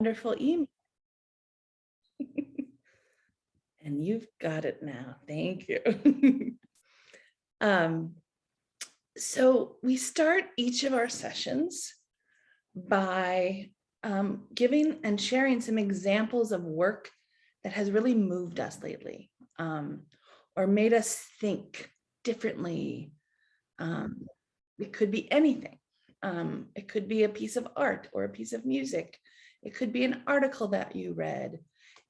wonderful email. And you've got it now. Thank you. So we start each of our sessions by giving and sharing some examples of work that has really moved us lately, or made us think differently. It could be anything. It could be a piece of art or a piece of music. It could be an article that you read.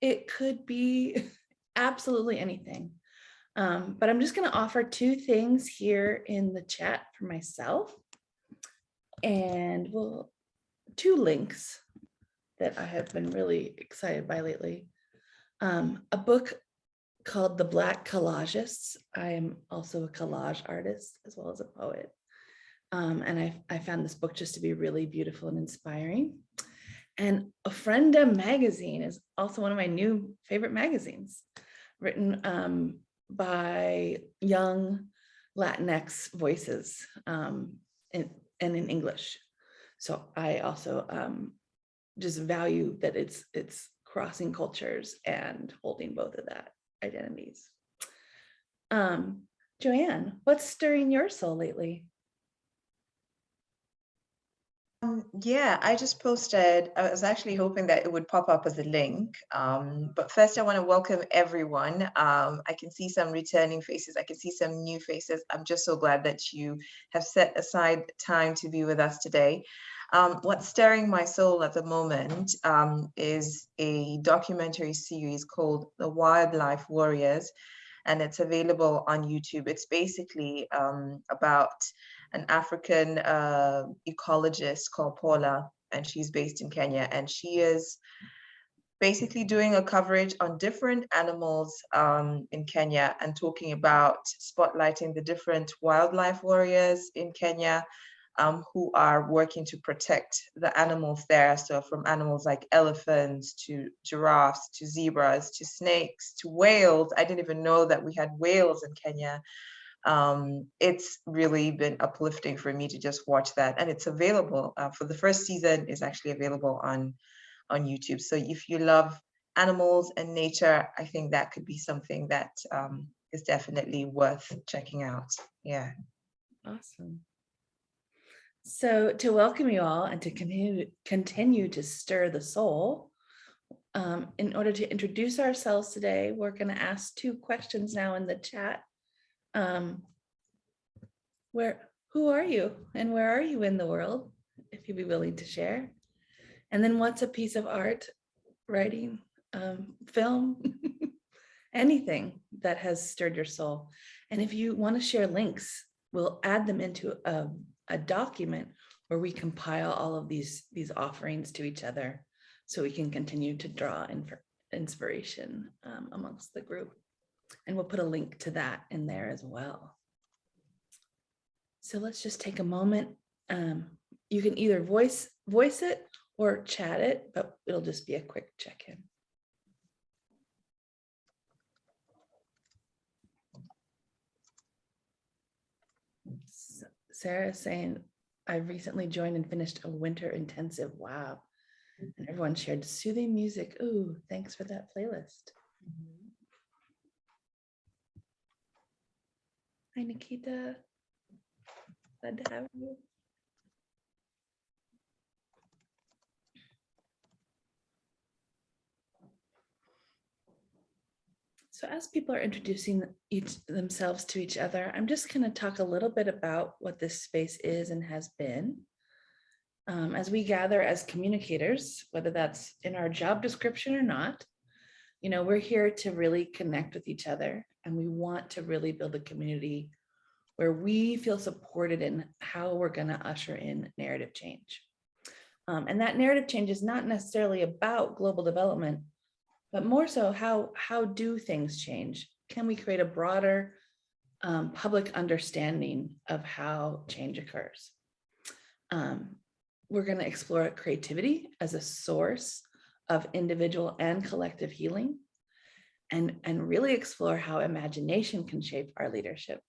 It could be absolutely anything. But I'm just going to offer two things here in the chat for myself. And two links that I have been really excited by lately. A book called The Black Collagists. I am also a collage artist as well as a poet. And I found this book just to be really beautiful and inspiring. And Ofrenda magazine is also one of my new favorite magazines, written by young Latinx voices and in English. So I also just value that it's crossing cultures and holding both of that identities. Joanne, what's stirring your soul lately? Yeah, I just posted. I was actually hoping that it would pop up as a link. But first, I want to welcome everyone. I can see some returning faces. I can see some new faces. I'm just so glad that you have set aside time to be with us today. What's stirring my soul at the moment is a documentary series called The Wildlife Warriors, and it's available on YouTube. It's basically about an African ecologist called Paula, and she's based in Kenya, and she is basically doing a coverage on different animals in Kenya and talking about spotlighting the different wildlife warriors in Kenya who are working to protect the animals there. So from animals like elephants to giraffes to zebras to snakes to whales. I didn't even know that we had whales in Kenya. It's really been uplifting for me to just watch that, and it's available for the first season is actually available on YouTube. So if you love animals and nature, I think that could be something that is definitely worth checking out. Yeah. Awesome. So to welcome you all and to continue to stir the soul, in order to introduce ourselves today, we're going to ask two questions now in the chat. Who are you and where are you in the world, if you'd be willing to share? And then what's a piece of art, writing, film, anything that has stirred your soul? And if you want to share links, we'll add them into a document where we compile all of these offerings to each other so we can continue to draw inspiration amongst the group. And we'll put a link to that in there as well. So let's just take a moment. You can either voice it or chat it, but it'll just be a quick check-in. Sarah's saying, I recently joined and finished a winter intensive. Wow. And everyone shared soothing music. Ooh, thanks for that playlist. Hi, Nikita. Glad to have you. So as people are introducing themselves to each other, I'm just going to talk a little bit about what this space is and has been. As we gather as communicators, whether that's in our job description or not, we're here to really connect with each other, and we want to really build a community where we feel supported in how we're going to usher in narrative change. And that narrative change is not necessarily about global development, but more so how do things change? Can we create a broader public understanding of how change occurs? We're going to explore creativity as a source of individual and collective healing, and really explore how imagination can shape our leadership.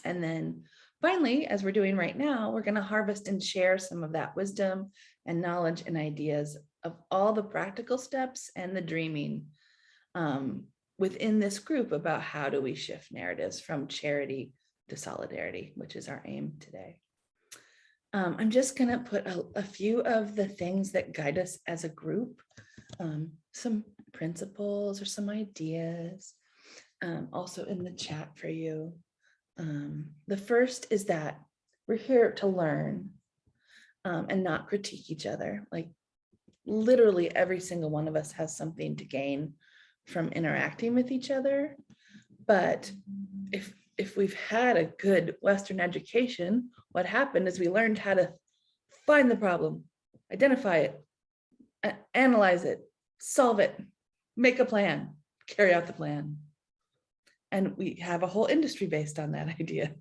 And then finally, as we're doing right now, we're going to harvest and share some of that wisdom and knowledge and ideas of all the practical steps and the dreaming within this group about how do we shift narratives from charity to solidarity, which is our aim today. I'm just going to put a few of the things that guide us as a group, some principles or some ideas, also in the chat for you. The first is that we're here to learn and not critique each other. Like literally every single one of us has something to gain from interacting with each other. But if we've had a good Western education, what happened is we learned how to find the problem, identify it, analyze it, solve it, make a plan, carry out the plan. And we have a whole industry based on that idea.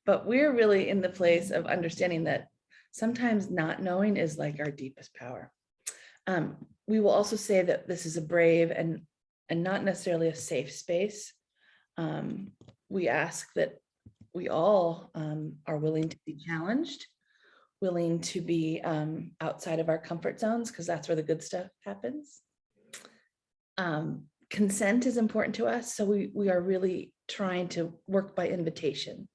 But we're really in the place of understanding that sometimes not knowing is like our deepest power. We will also say that this is a brave and not necessarily a safe space. We ask that we all are willing to be challenged, willing to be outside of our comfort zones, because that's where the good stuff happens. Consent is important to us, so we are really trying to work by invitation.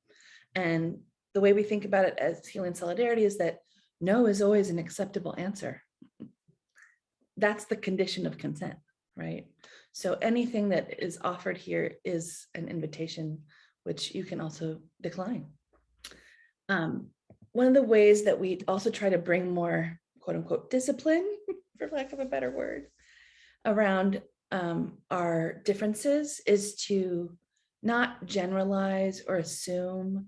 And the way we think about it as healing solidarity is that no is always an acceptable answer. That's the condition of consent, right? So anything that is offered here is an invitation, which you can also decline. One of the ways that we also try to bring more quote unquote discipline, for lack of a better word, around our differences is to not generalize or assume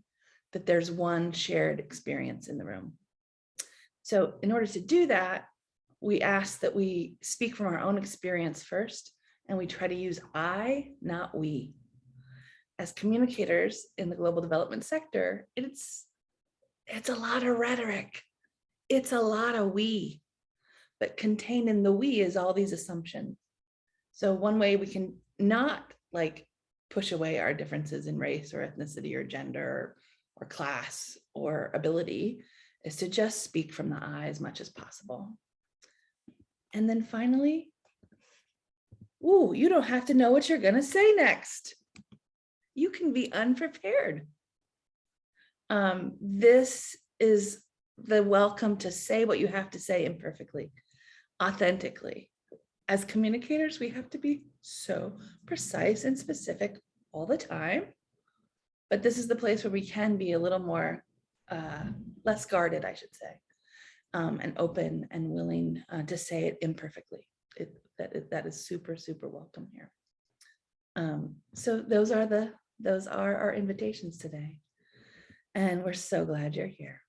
that there's one shared experience in the room. So in order to do that, we ask that we speak from our own experience first, and we try to use I, not we. As communicators in the global development sector, it's a lot of rhetoric. It's a lot of we, but contained in the we is all these assumptions. So one way we can not like push away our differences in race or ethnicity or gender or class or ability is to just speak from the I as much as possible. And then finally, you don't have to know what you're going to say next. You can be unprepared. This is the welcome to say what you have to say imperfectly, authentically. As communicators, we have to be so precise and specific all the time. But this is the place where we can be a little more less guarded, I should say, and open and willing to say it imperfectly. That is super, super welcome here. So those are our invitations today. And we're so glad you're here.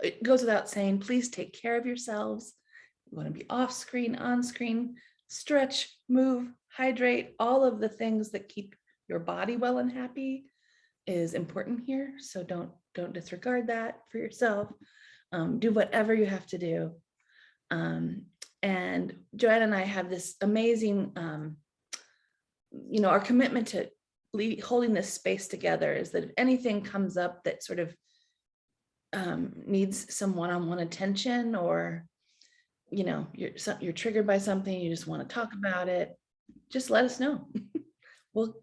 It goes without saying, please take care of yourselves. You want to be off screen, on screen, stretch, move, hydrate, all of the things that keep your body well and happy is important here. So don't disregard that for yourself. Do whatever you have to do. And Joan and I have this amazing, our commitment to holding this space together is that if anything comes up that sort of needs some one-on-one attention, or you're triggered by something, you just want to talk about it, just let us know.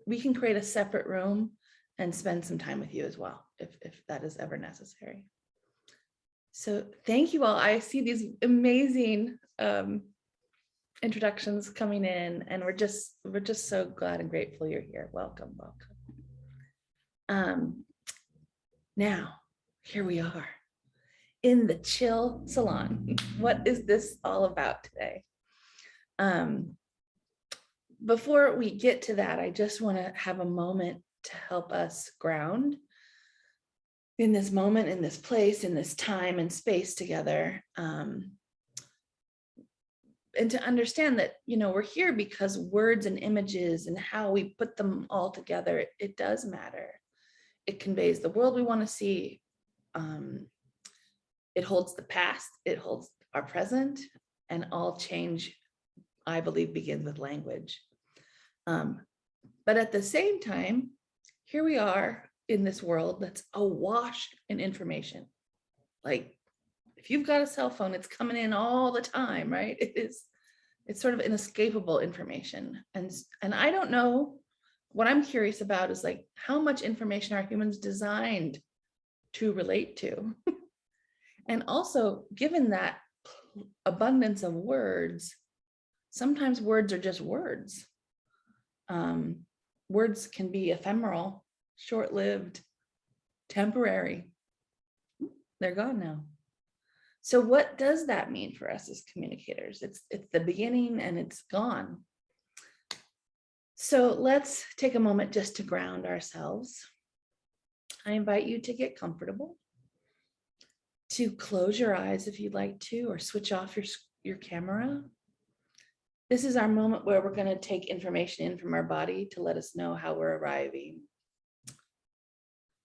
We can create a separate room and spend some time with you as well, if that is ever necessary. So thank you all. I see these amazing introductions coming in, and we're just so glad and grateful you're here. Welcome. Now, here we are in the chill salon. What is this all about today? Before we get to that, I just want to have a moment to help us ground in this moment, in this place, in this time and space together. And to understand that, we're here because words and images and how we put them all together, it does matter. It conveys the world we want to see. It holds the past, it holds our present, and all change, I believe, begins with language. But at the same time, here we are in this world that's awash in information. Like, if you've got a cell phone, it's coming in all the time, right? It's sort of inescapable information. And I don't know, what I'm curious about is like, how much information are humans designed to relate to? And also, given that abundance of words, sometimes words are just words. Words can be ephemeral, short-lived, temporary. They're gone now. So what does that mean for us as communicators? It's the beginning and it's gone. So let's take a moment just to ground ourselves. I invite you to get comfortable, to close your eyes if you'd like to, or switch off your camera. This is our moment where we're going to take information in from our body to let us know how we're arriving.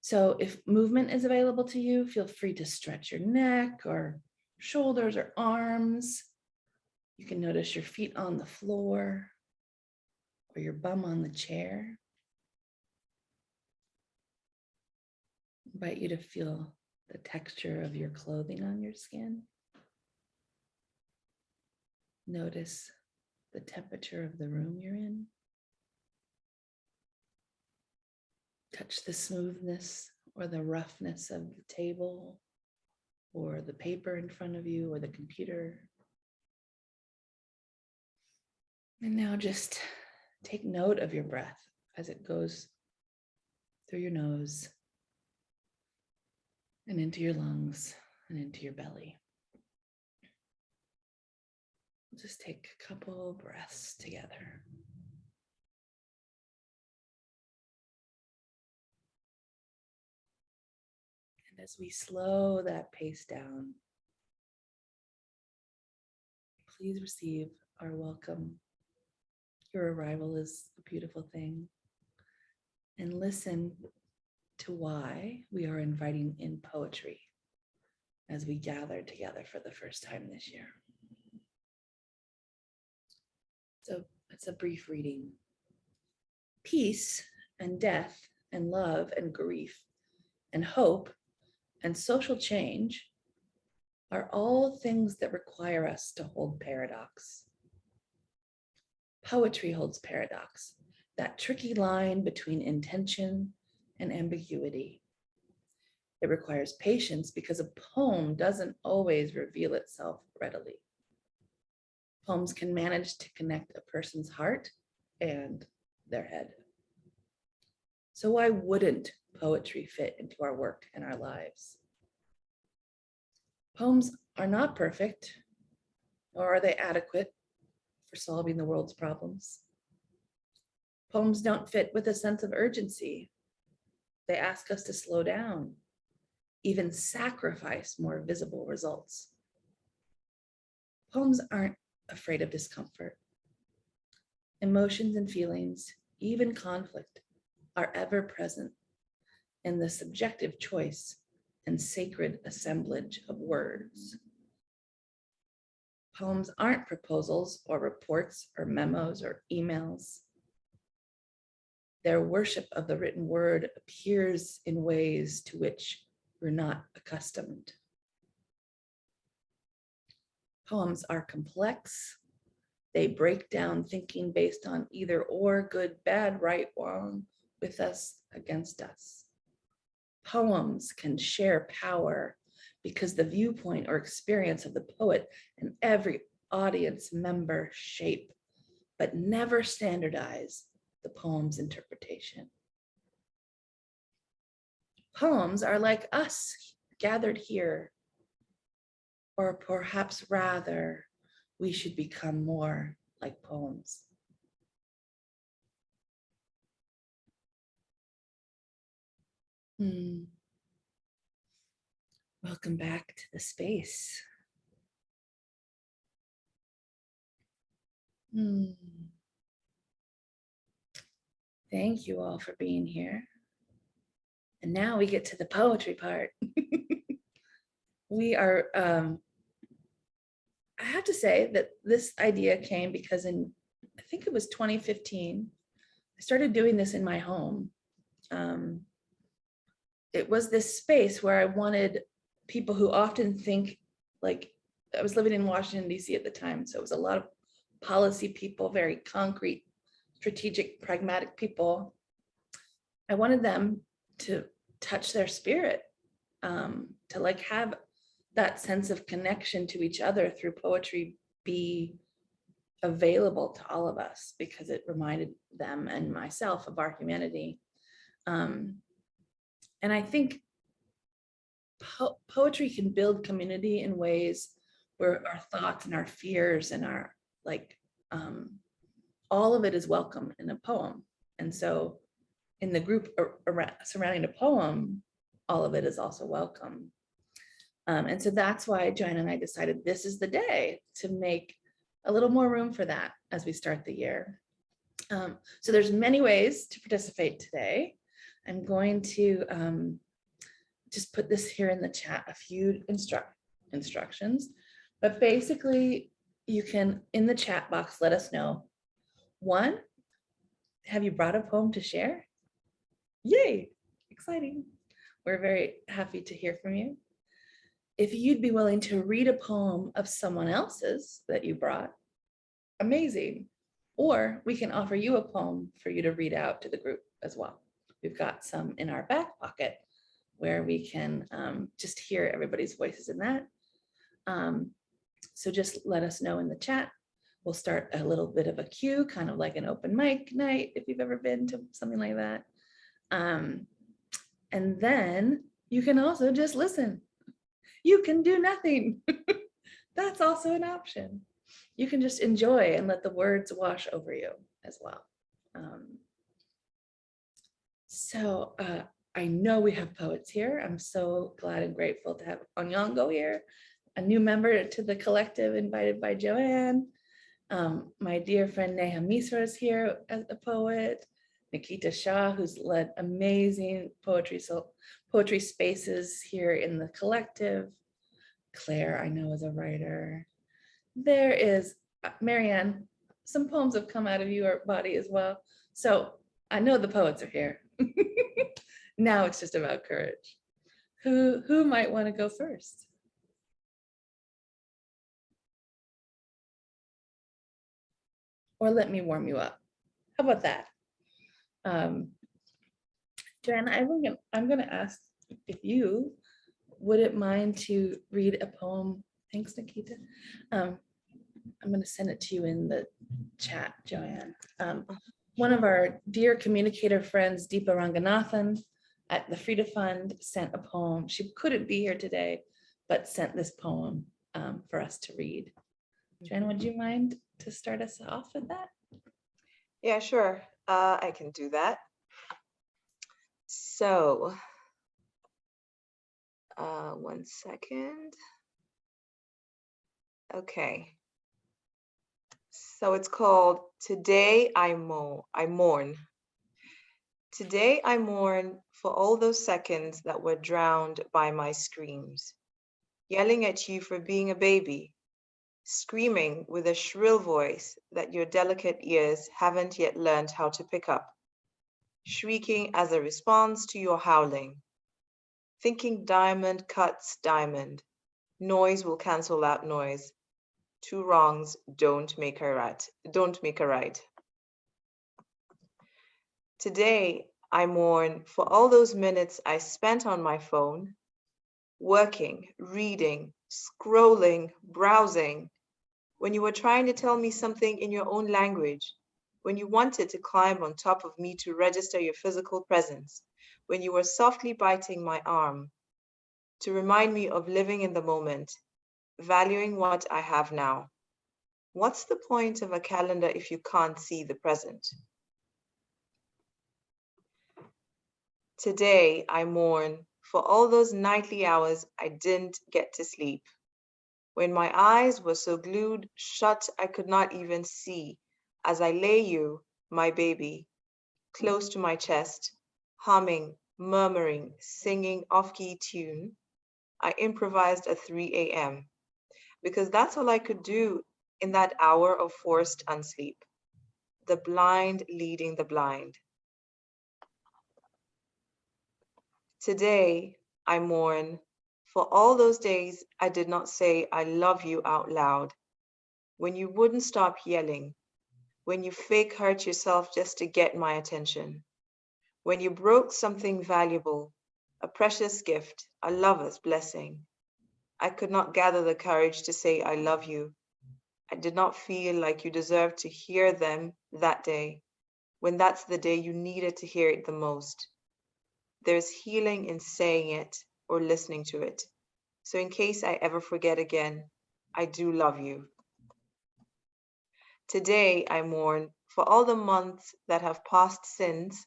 So if movement is available to you, feel free to stretch your neck or shoulders or arms. You can notice your feet on the floor or your bum on the chair. I invite you to feel the texture of your clothing on your skin. Notice the temperature of the room you're in. Touch the smoothness or the roughness of the table or the paper in front of you or the computer. And now just take note of your breath as it goes through your nose and into your lungs and into your belly. Just take a couple breaths together. And as we slow that pace down, please receive our welcome. Your arrival is a beautiful thing. And listen to why we are inviting in poetry as we gather together for the first time this year. So it's a brief reading. Peace and death and love and grief and hope and social change are all things that require us to hold paradox. Poetry holds paradox, that tricky line between intention and ambiguity. It requires patience because a poem doesn't always reveal itself readily. Poems can manage to connect a person's heart and their head. So why wouldn't poetry fit into our work and our lives? Poems are not perfect, nor are they adequate for solving the world's problems. Poems don't fit with a sense of urgency. They ask us to slow down, even sacrifice more visible results. Poems aren't afraid of discomfort. Emotions and feelings, even conflict, are ever present in the subjective choice and sacred assemblage of words. Poems aren't proposals or reports or memos or emails. Their worship of the written word appears in ways to which we're not accustomed. Poems are complex. They break down thinking based on either or, good, bad, right, wrong, with us, against us. Poems can share power because the viewpoint or experience of the poet and every audience member shape, but never standardize the poem's interpretation. Poems are like us gathered here, or perhaps rather, we should become more like poems. Welcome back to the space. Thank you all for being here. And now we get to the poetry part. We are, I have to say that this idea came because in, I think it was 2015, I started doing this in my home. It was this space where I wanted people who often think like, I was living in Washington, D.C. at the time. So it was a lot of policy people, very concrete, strategic, pragmatic people. I wanted them to touch their spirit, to like have that sense of connection to each other through poetry be available to all of us, because it reminded them and myself of our humanity. And I think poetry can build community in ways where our thoughts and our fears and our like all of it is welcome in a poem. And so in the group surrounding a poem, all of it is also welcome. And so that's why Joan and I decided this is the day to make a little more room for that as we start the year. So there's many ways to participate today. I'm going to just put this here in the chat, a few instructions, but basically you can, in the chat box, let us know. One, have you brought a poem to share? Yay, exciting. We're very happy to hear from you. If you'd be willing to read a poem of someone else's that you brought, amazing. Or we can offer you a poem for you to read out to the group as well. We've got some in our back pocket where we can just hear everybody's voices in that. So just let us know in the chat. We'll start a little bit of a queue, kind of like an open mic night, if you've ever been to something like that. And then you can also just listen. You can do nothing. That's also an option. You can just enjoy and let the words wash over you as well. So I know we have poets here. I'm so glad and grateful to have Onyango here, a new member to the collective invited by Joanne. My dear friend Neha Misra is here as a poet. Nikita Shah, who's led amazing poetry spaces here in the collective. Claire, I know, is a writer. There is Marianne. Some poems have come out of your body as well. So I know the poets are here. Now it's just about courage. Who might want to go first? Or let me warm you up. How about that? Joanne, I'm going to ask if you wouldn't mind to read a poem. Thanks, Nikita. I'm going to send it to you in the chat, Joanne. One of our dear communicator friends, Deepa Ranganathan at the Frida Fund, sent a poem. She couldn't be here today, but sent this poem for us to read. Joanne, would you mind to start us off with that? Yeah, sure. I can do that. So, 1 second. Okay. So it's called Today I Mourn. Today I mourn for all those seconds that were drowned by my screams, yelling at you for being a baby, screaming with a shrill voice that your delicate ears haven't yet learned how to pick up, shrieking as a response to your howling, thinking diamond cuts diamond, noise will cancel out noise, two wrongs don't make a right. Today, I mourn for all those minutes I spent on my phone, working, reading, scrolling, browsing, when you were trying to tell me something in your own language, when you wanted to climb on top of me to register your physical presence, when you were softly biting my arm to remind me of living in the moment, valuing what I have now. What's the point of a calendar if you can't see the present? Today, I mourn for all those nightly hours I didn't get to sleep, when my eyes were so glued shut I could not even see, as I lay you, my baby, close to my chest, humming, murmuring, singing off-key tune. I improvised at 3 a.m. because that's all I could do in that hour of forced unsleep. The blind leading the blind. Today, I mourn For all those days I did not say I love you out loud. When you wouldn't stop yelling. When you fake hurt yourself just to get my attention. When you broke something valuable, a precious gift, a lover's blessing. I could not gather the courage to say I love you. I did not feel like you deserved to hear them that day, when that's the day you needed to hear it the most. There's healing in saying it or listening to it. So in case I ever forget again, I do love you. Today I mourn for all the months that have passed since,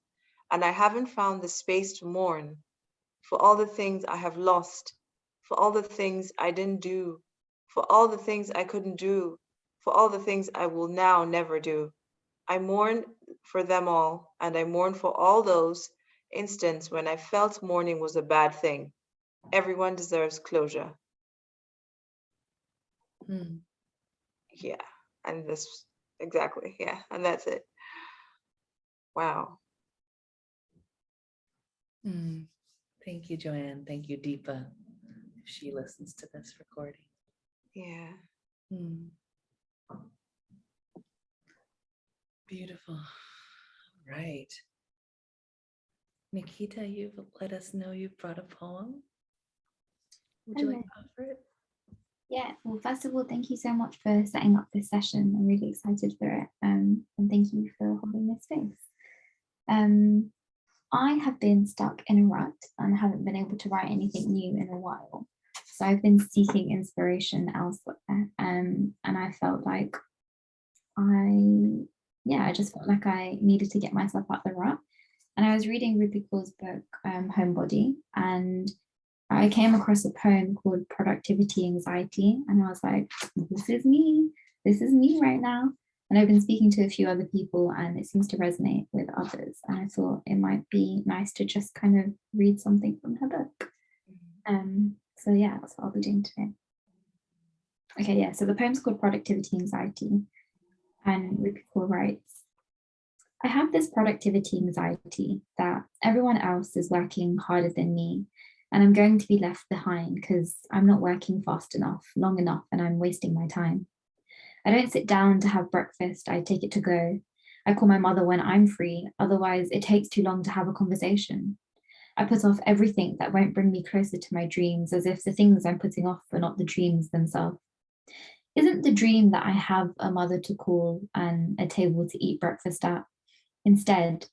and I haven't found the space to mourn, for all the things I have lost, for all the things I didn't do, for all the things I couldn't do, for all the things I will now never do. I mourn for them all, and I mourn for all those instances when I felt mourning was a bad thing. Everyone deserves closure. Mm. Yeah, and this, exactly, yeah, and that's it. Wow. Mm. Thank you, Joanne. Thank you, Deepa, if she listens to this recording. Yeah. Mm. Beautiful. Right. Nikita, you've let us know you brought a poem. Would you like to offer it? Yeah, well, first of all, thank you so much for setting up this session. I'm really excited for it. And thank you for holding this space. I have been stuck in a rut and haven't been able to write anything new in a while. So I've been seeking inspiration elsewhere. And I felt like I just felt like I needed to get myself out the rut. And I was reading Rupi Kaur's book, Homebody, and I came across a poem called Productivity Anxiety. And I was like, this is me right now. And I've been speaking to a few other people and it seems to resonate with others. And I thought it might be nice to just kind of read something from her book. So yeah, that's what I'll be doing today. Okay, yeah, so the poem's called Productivity Anxiety. And Rupi Kaur writes, I have this productivity anxiety that everyone else is working harder than me, and I'm going to be left behind because I'm not working fast enough, long enough, and I'm wasting my time. I don't sit down to have breakfast, I take it to go. I call my mother when I'm free, otherwise it takes too long to have a conversation. I put off everything that won't bring me closer to my dreams, as if the things I'm putting off are not the dreams themselves. Isn't the dream that I have a mother to call and a table to eat breakfast at? Instead,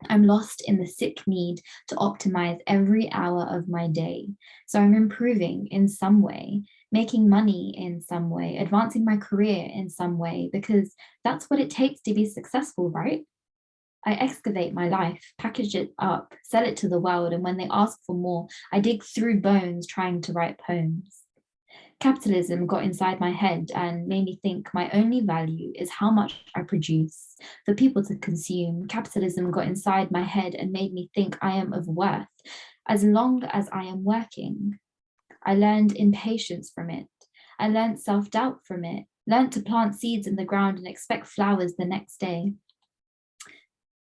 I'm lost in the sick need to optimize every hour of my day. So I'm improving in some way, making money in some way, advancing my career in some way, because that's what it takes to be successful, right? I excavate my life, package it up, sell it to the world, and when they ask for more, I dig through bones trying to write poems. Capitalism got inside my head and made me think my only value is how much I produce for people to consume. Capitalism got inside my head and made me think I am of worth as long as I am working. I learned impatience from it. I learned self-doubt from it, learned to plant seeds in the ground and expect flowers the next day.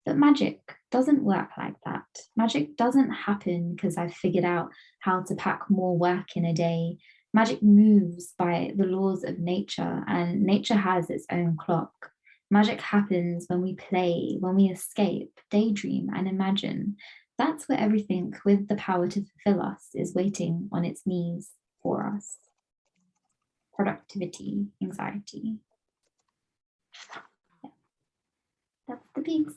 But magic doesn't work like that. Magic doesn't happen because I've figured out how to pack more work in a day. Magic moves by the laws of nature, and nature has its own clock. Magic happens when we play, when we escape, daydream, and imagine. That's where everything with the power to fulfill us is waiting on its knees for us. Productivity, anxiety. Yeah. That's the piece.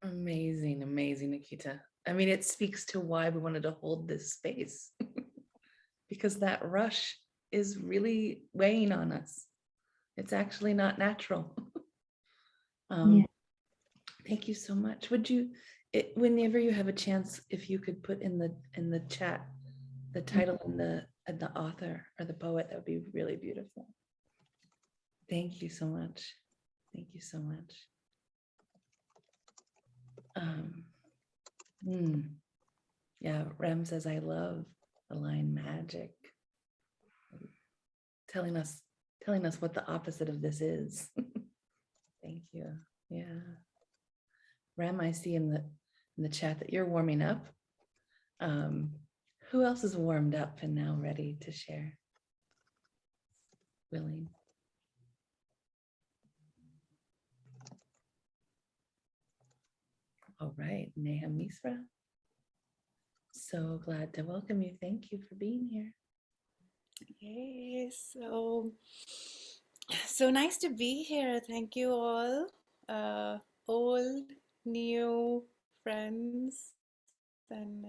Amazing, amazing, Nikita. I mean, it speaks to why we wanted to hold this space because that rush is really weighing on us. It's actually not natural. Yeah. Thank you so much. Would you, whenever you have a chance, if you could put in the chat the title and the author or the poet, that would be really beautiful. Thank you so much. Thank you so much. Yeah, Rem says, I love the line magic. Telling us what the opposite of this is. Thank you. Yeah. Rem, I see in in the chat that you're warming up. Who else is warmed up and now ready to share? Willing. All right, Neha Misra. So glad to welcome you. Thank you for being here. Yay, so nice to be here. Thank you all, old, new friends, and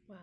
Wow.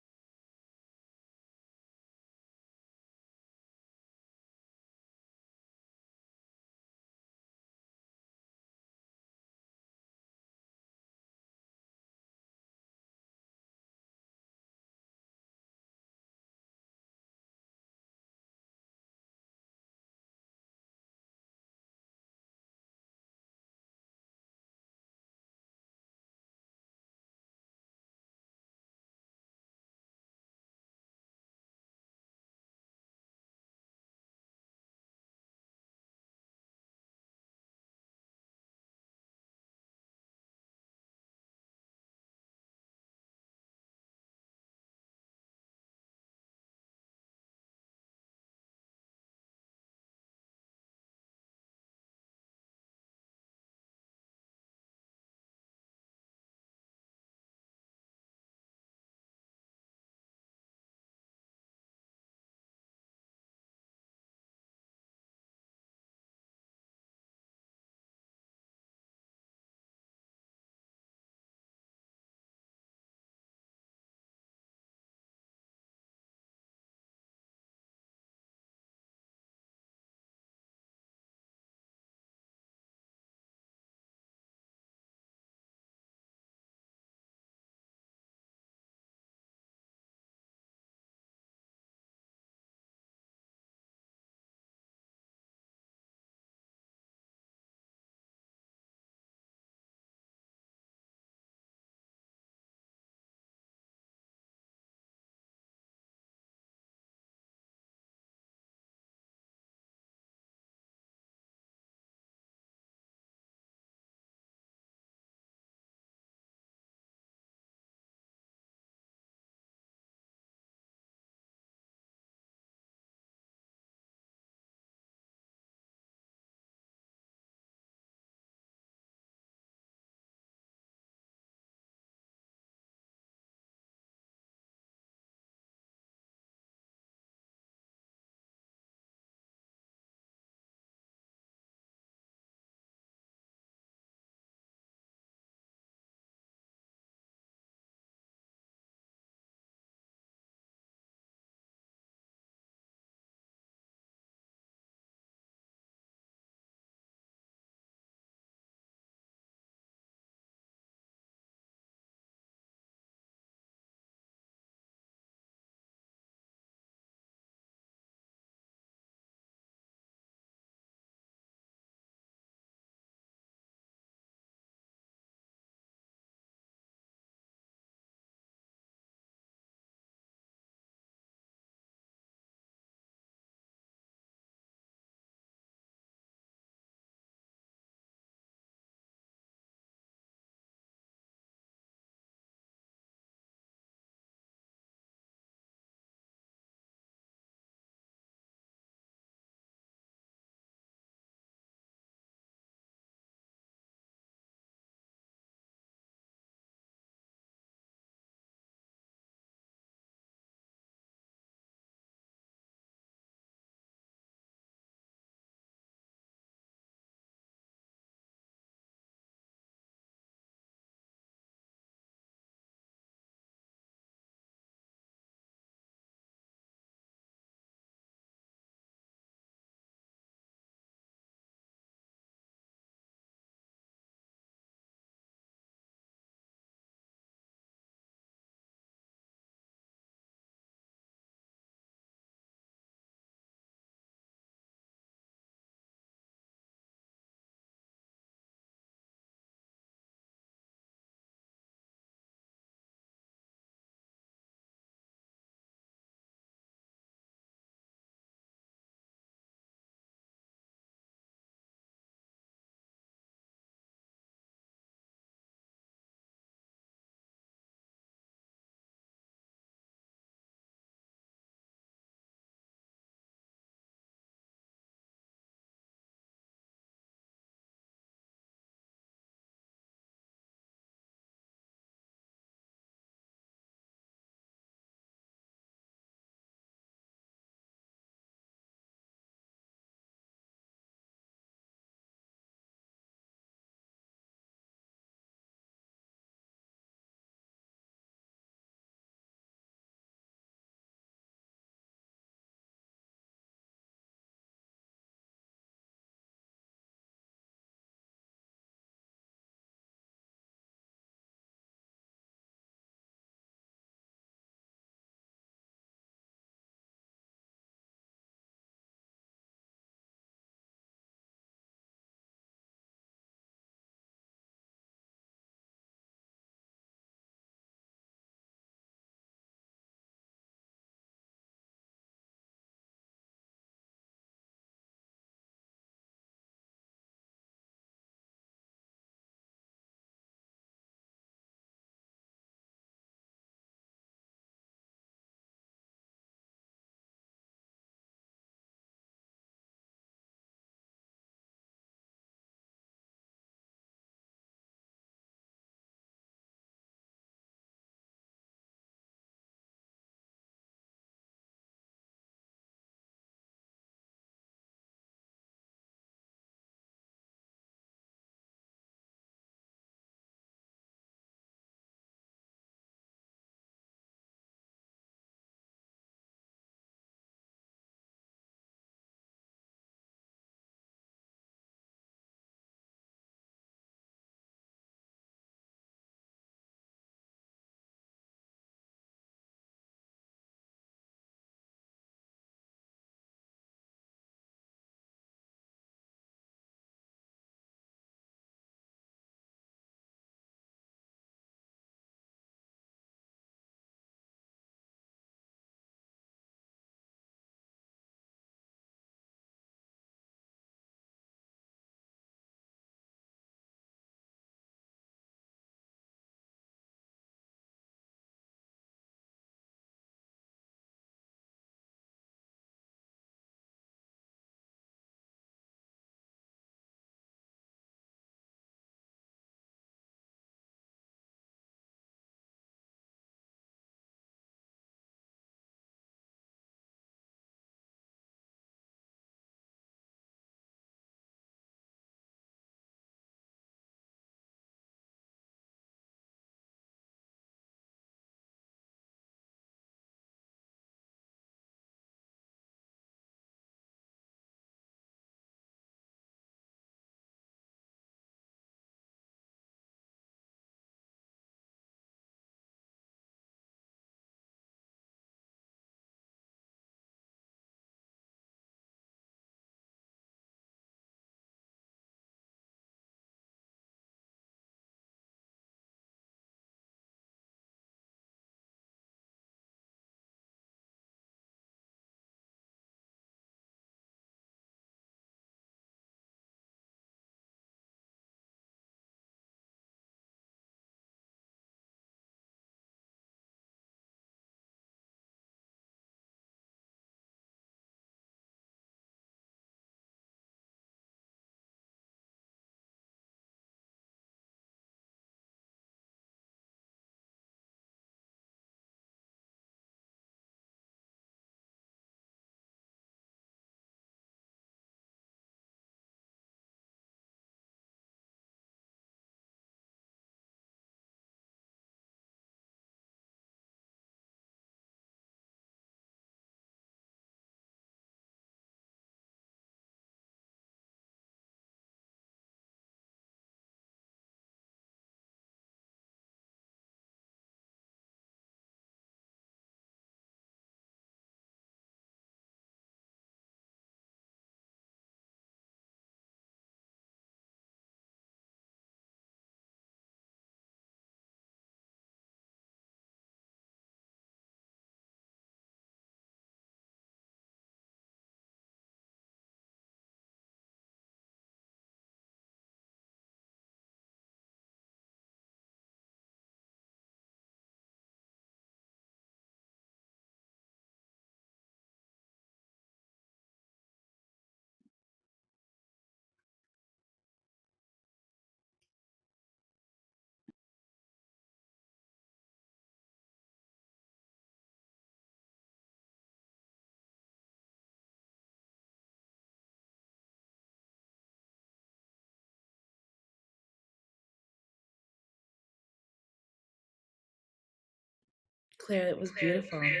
Claire. It was beautiful.